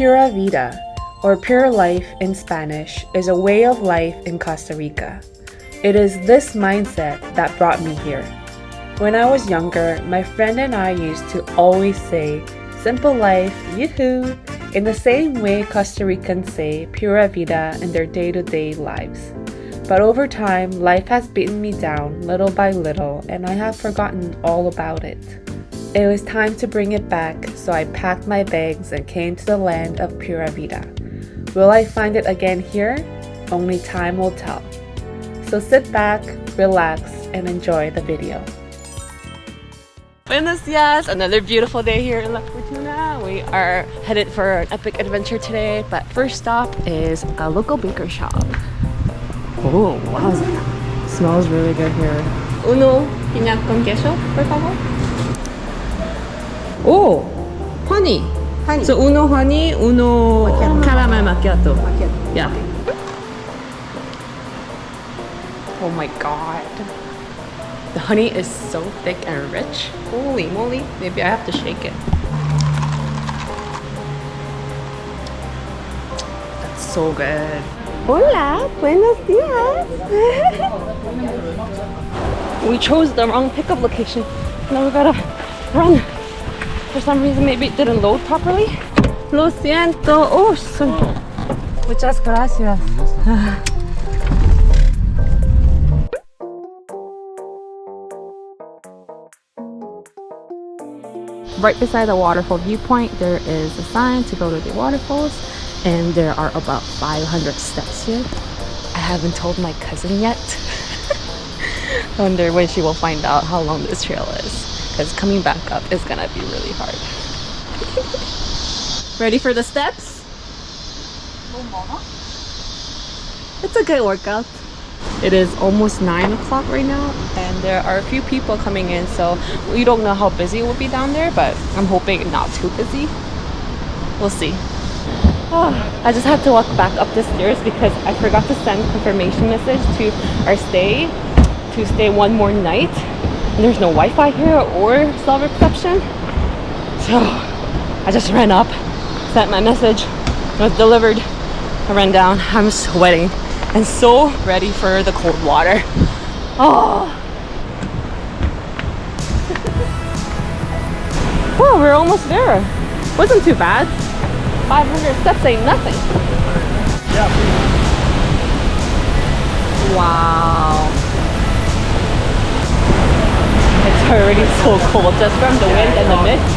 Pura Vida, or pure life in Spanish, is a way of life in Costa Rica. It is this mindset that brought me here. When I was younger, my friend and I used to always say, "Simple life, yoo-hoo," in the same way Costa Ricans say Pura Vida in their day-to-day lives. But over time, life has beaten me down little by little, and I have forgotten all about it. It was time to bring it back, so I packed my bags and came to the land of Pura Vida. Will I find it again here? Only time will tell. So sit back, relax, and enjoy the video. Buenos dias! Another beautiful day here in La Fortuna. We are headed for an epic adventure today, but first stop is a local baker shop. Oh, wow. Smells really good here. Uno piña con queso, por favor. Oh, honey. Honey. So uno honey, uno caramel macchiato. Yeah. Oh my god. The honey is so thick and rich. Holy moly. Maybe I have to shake it. That's so good. Hola, buenos dias. We chose the wrong pickup location. Now we gotta run. For some reason, maybe it didn't load properly. Lo siento. Oh, muchas gracias. Right beside the waterfall viewpoint, there is a sign to go to the waterfalls, and there are about 500 steps here. I haven't told my cousin yet. I wonder when she will find out how long this trail is, because coming back up is gonna be really hard. Ready for the steps? It's a good workout. It is almost 9 o'clock right now, and there are a few people coming in, so we don't know how busy it will be down there, but I'm hoping not too busy. We'll see. Oh, I just had to walk back up the stairs because I forgot to send confirmation message to our stay to stay one more night. And there's no Wi-Fi here or cell reception, so I just ran up, sent my message, it was delivered. I ran down. I'm sweating and so ready for the cold water. Oh, well, we're almost there. Wasn't too bad. 500 steps ain't nothing. Wow. It's already so cold just from the wind and the mist.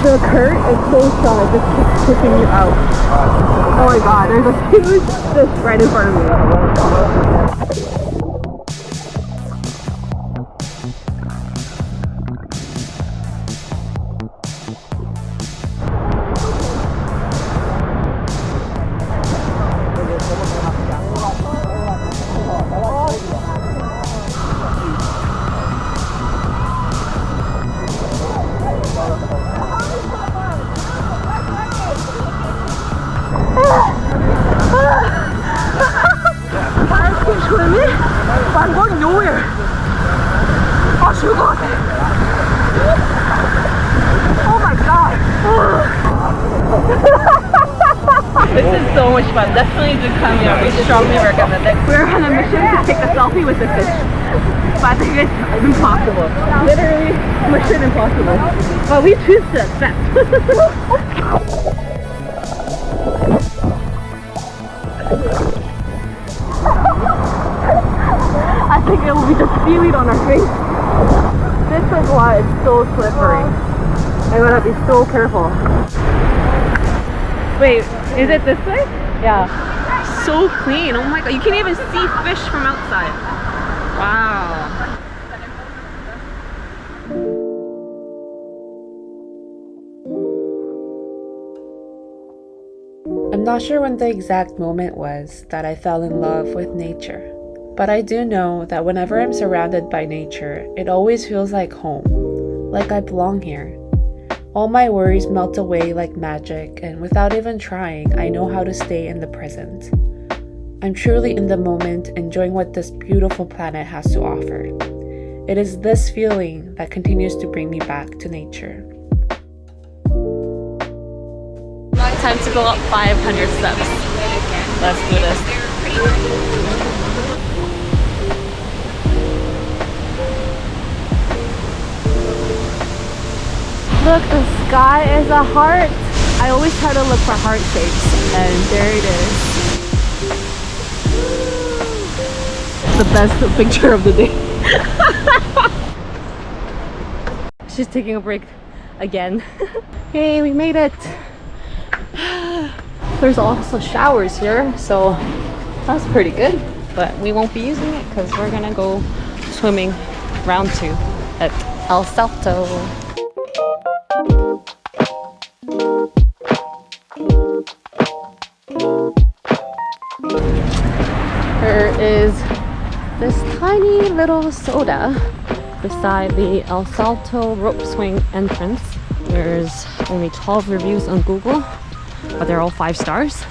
The current is so strong, it just keeps pushing you out. Oh my god, there's a huge fish right in front of me. I'm going nowhere. Oh, 죽어. Oh my god. This is so much fun. Definitely do come here. We strongly recommend it. We're on a mission to take a selfie with the fish. But I think it's impossible. Literally, mission impossible. But we choose to accept. I think it will be just seaweed on our face. This is why it's so slippery. I gotta be so careful. Wait, is it this way? Yeah. So clean. Oh my god, you can't even see fish from outside. Wow. I'm not sure when the exact moment was that I fell in love with nature. But I do know that whenever I'm surrounded by nature, it always feels like home, like I belong here. All my worries melt away like magic, and without even trying, I know how to stay in the present. I'm truly in the moment, enjoying what this beautiful planet has to offer. It is this feeling that continues to bring me back to nature. Time to go up 500 steps. Let's do this. Look, the sky is a heart. I always try to look for heart shapes, and there it is. The best picture of the day. She's taking a break again. Hey, we made it. There's also showers here, so that's pretty good. But we won't be using it because we're gonna go swimming round 2 at El Salto. There is this tiny little soda beside the El Salto rope swing entrance. There's only 12 reviews on Google, but they're all 5 stars.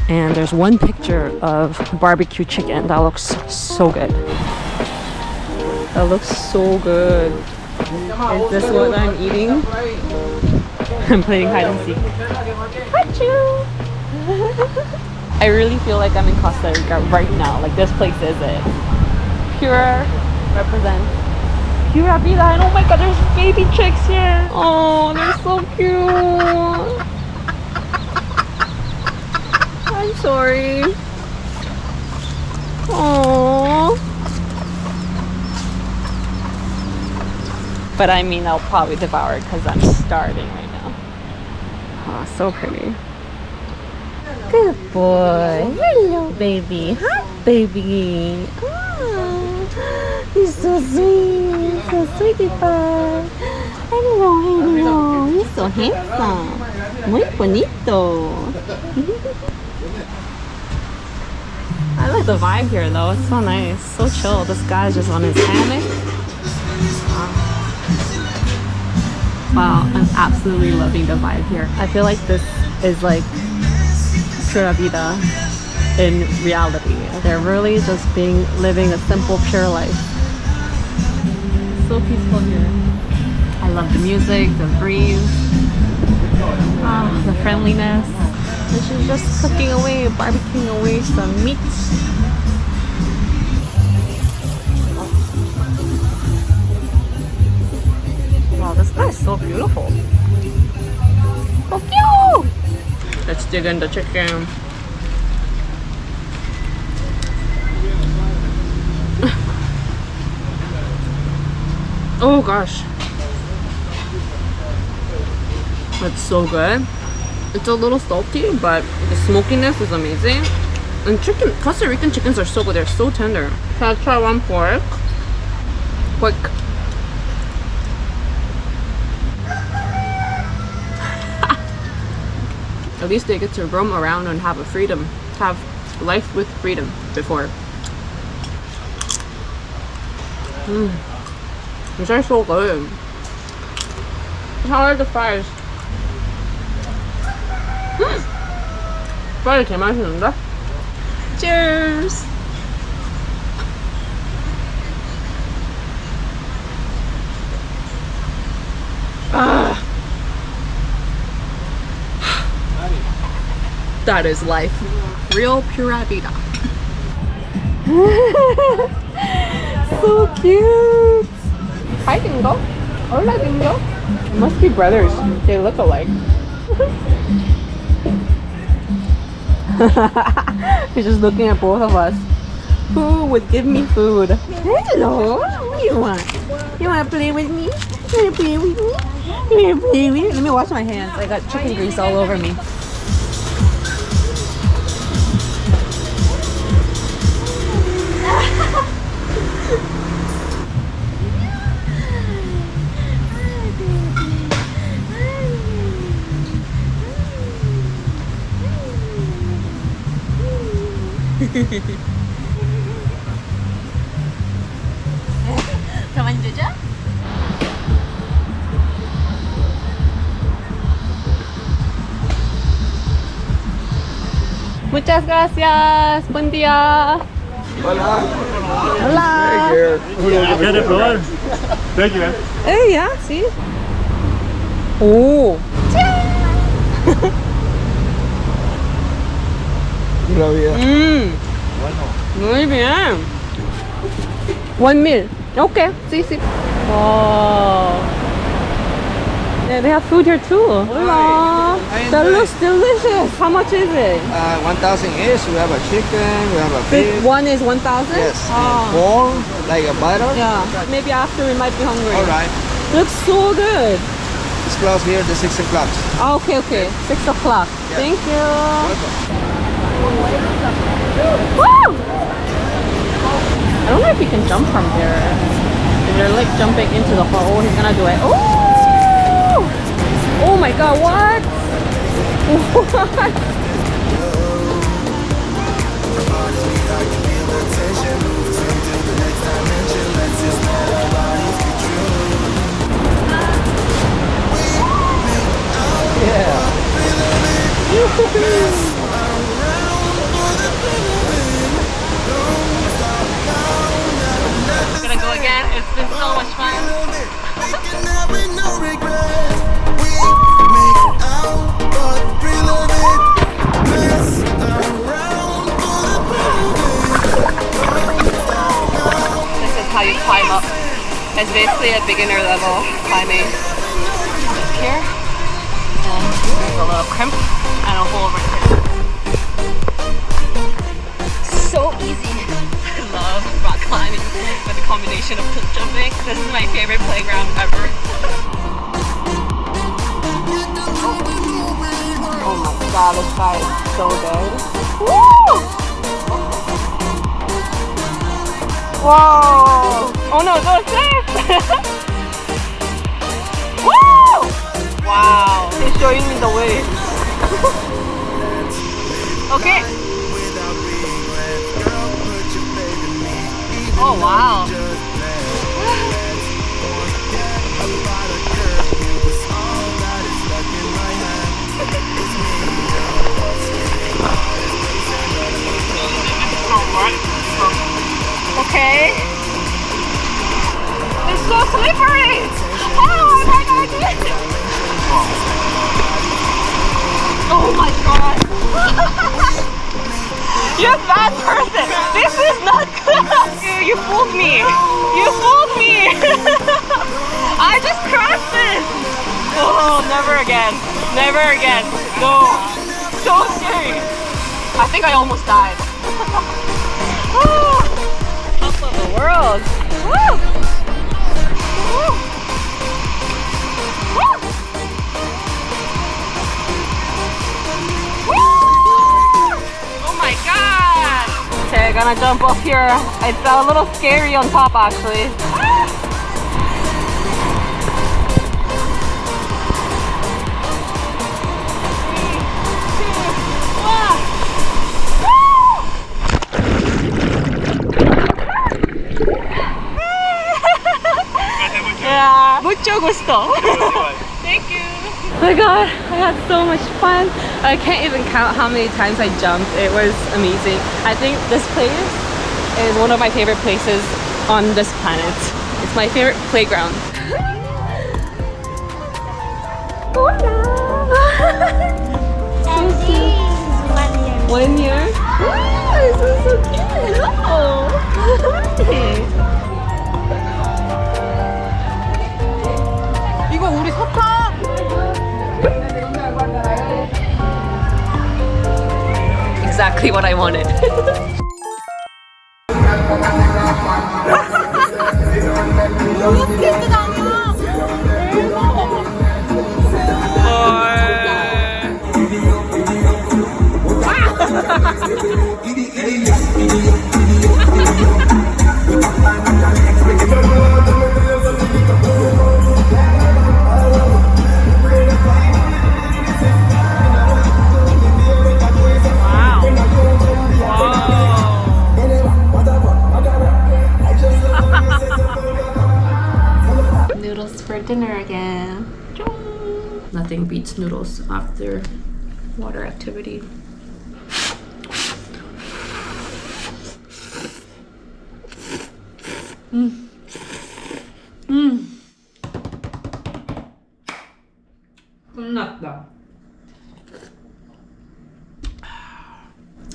And there's one picture of barbecue chicken that looks so good. That looks so good. Is this what I'm eating? I'm playing hide and seek. Achoo! I really feel like I'm in Costa Rica right now. Like, this place is it. Pura represents Pura Vida. And oh my god, there's baby chicks here. Oh, they're so cute. I'm sorry. Oh. But I mean, I'll probably devour it because I'm starving right now. Oh, so pretty. Good boy. Hello, baby. Hi, baby. Oh, he's so sweet. So sweetie pie. Hello, hello. He's so handsome. Muy bonito. I like the vibe here though. It's so nice. So chill. This guy's just on his hammock. Wow, I'm absolutely loving the vibe here. I feel like this is like Pura Vida in reality. They're really just living a simple, pure life. It's so peaceful here. I love the music, the breeze, the friendliness. And she's just cooking away, barbecuing away some meat. Wow, this guy is so beautiful. So cute! Let's dig in the chicken. Oh gosh. It's so good. It's a little salty, but the smokiness is amazing. And Costa Rican chickens are so good. They're so tender. So I'll try one pork. Quick. At least they get to roam around and have life with freedom before. These are so good. How are the fries? Fries 개 맛있는데? Cheers! That is life. Real Pura Vida. So cute. Hi, Dingo. Hola, Dingo. Must be brothers. They look alike. He's just looking at both of us. Who would give me food? Hello. What do you want? You want to play with me? You want to play with me? You want to play with me? Let me wash my hands. I got chicken grease all over me. Come on, Juja. Muchas gracias. Buen día. Hola. Hola. ¿Quieres probar? Thank you, man. Ya, sí. 오. Pura Vida. Muy bien. One meal. Okay, sí, sí. Oh. Yeah, they have food here too. Hola. That looks delicious. How much is it? 1,000 each. We have a chicken, we have a beef. One is 1,000? Yes. Oh. And pork, like a butter. Yeah. Maybe after we might be hungry. All right. Looks so good. It's closed here at 6 o'clock. Oh, okay, okay. 6 o'clock. Yeah. Thank you. Welcome. Woo! I don't know if you can jump from here. If you're like jumping into the hole, oh, he's gonna do it. Oh! Oh my god, what? What? Gonna go again. It's been so much fun. This is how you climb up. It's basically a beginner level climbing. Here, and there's a little crimp and a hole over here. So easy. I love rock climbing with a combination of cliff jumping. This is my favorite playground ever. Oh my god, this guy is so good. Woo! Whoa! Oh no, go safe! Woo! Wow, he's showing me the way. Okay. Oh wow. Okay. It's so slippery. Oh my god. Oh my god. You're a bad person. This is not good. You fooled me. You fooled me. I just crashed this. Oh, never again. Never again. No. So scary. I think I almost died. Top of the world. Woo! Woo! Woo! Woo! Oh my god! Okay, gonna jump up here. It's a little scary on top actually. Yeah, mucho gusto. Thank you. Oh my god, I had so much fun. I can't even count how many times I jumped. It was amazing. I think this place is one of my favorite places on this planet. It's my favorite playground. So 1 year. Oh, this is so cute. Oh. 이거 우리 사탕! Exactly what I wanted. Noodles for dinner again. Nothing beats noodles after water activity. 끝났다.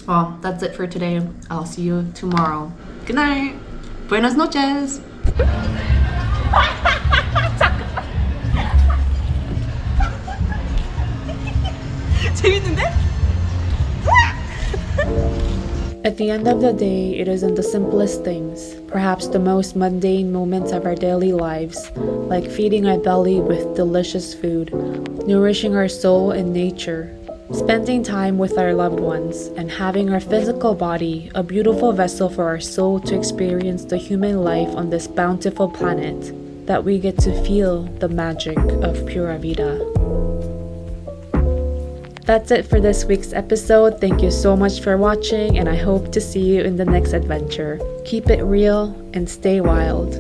Well, that's it for today. I'll see you tomorrow. Good night. Buenas noches. 재밌는데? At the end of the day, it is in the simplest things, perhaps the most mundane moments of our daily lives, like feeding our belly with delicious food, nourishing our soul in nature, spending time with our loved ones, and having our physical body a beautiful vessel for our soul to experience the human life on this bountiful planet, that we get to feel the magic of Pura Vida. That's it for this week's episode. Thank you so much for watching, and I hope to see you in the next adventure. Keep it real and stay wild.